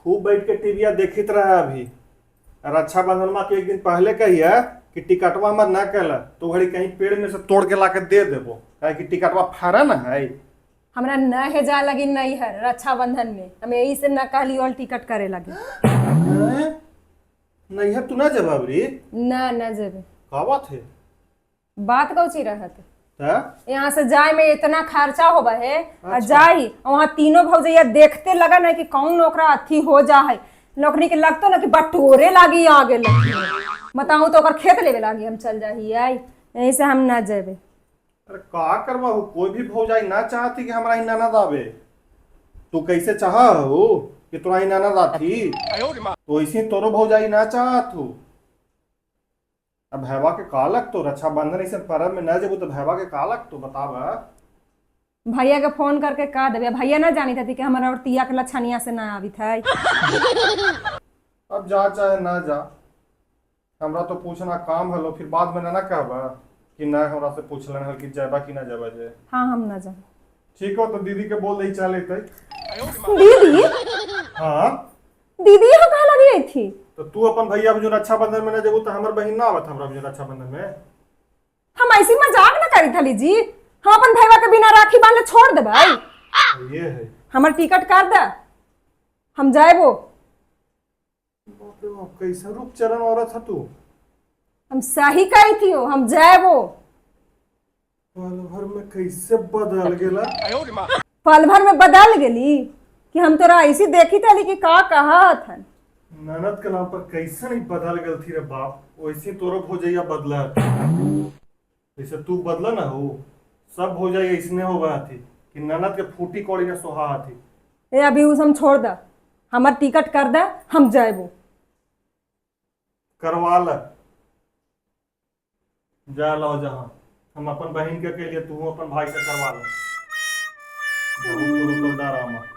खूब बैठ के टीविया देखित रहा अभी। रक्षाबंधन में के एक दिन पहले कहिए कि टिकटवा मत ना कल तो घड़ी कहीं पेड़ में से तोड़ के ला के दे देबो, काहे कि टिकटवा फाड़ा ना है। हमरा न है जा लगी नहीं है रक्षाबंधन में, हम यही से न कहली और टिकट करे लगे। नहीं है तू ना जवाब री न जेबे। का बात है? बात कौची रहत ता? यहाँ से जाए में इतना खर्चा होबा है। और अच्छा। जाई वहाँ तीनों भौजैया देखते लगन है कि कौन ओकरा अथी हो जा है, नौकरी के लगतो ना कि बटोरे लागी आगे लगी बताऊँ तो ओकर खेत लेवे लागी हम चल जाही आई, यही से हम न जेबे। अरे का करवा हो, कोई भी भौजाई ना चाहती कि हमरा ही ननद आवे। तू कैसे चाहा हो कि तोरा ही ननद आती? तो ऐसी तोरो भौजाई ना चाहत हो। अब भैवा के का लगतो रक्षाबंधन ऐसे पर्व में न जेबू तो भैवा के का लगतो बतावा। भैया के फोन करके कह देवे, भैया ना जानी थी कि हमारा और तिया के लछनिया से ना आवी था। अब जा चाहे ना जा, हमरा तो पूछना काम हलो, फिर बाद में ना कहबा कि ना हमरा से पूछलन हल कि जाबा कि ना जाबा जे। हाँ हम ना जाए। ठीक हो तो दीदी के बोल दे चले तई। दीदी हाँ दीदी यहाँ कहाँ लगी आई थी? तो तू अपन भैया जो रक्षाबंधन में ना जेबू तो हमर बहिन ना आवत हमरा जो रक्षाबंधन में। हम ऐसी मजाक ना करी थली जी, हम अपन भैया के बिना राखी बांधले छोड़ दे भाई। ये है हमर टिकट कर दे, हम जाएबो। बाप रे बाप, कैसा रूप चरण औरत है तू। हम सही कही थी हो, हम जाएबो। पल भर में कैसे बदल गेला। पल भर में बदल गेली कि हम तोरा ऐसी देखी थी कि का कहा था। ननद के नाम पर कैसे नहीं बदल गल थी रे बाप, वैसे तोरो भौजैया बदला। जैसे तू बदला ना हो, सब भौजाई ऐसने हो गया थी कि ननद के फूटी कौड़ी ने सोहा थी। ए अभी उस हम छोड़ दे, हमर टिकट कर दे, हम जाएबो। करवा ल, जा लो जहाँ हम अपन बहन के लिए, तू अपन भाई से करवा ल। बहुत तो डरामा।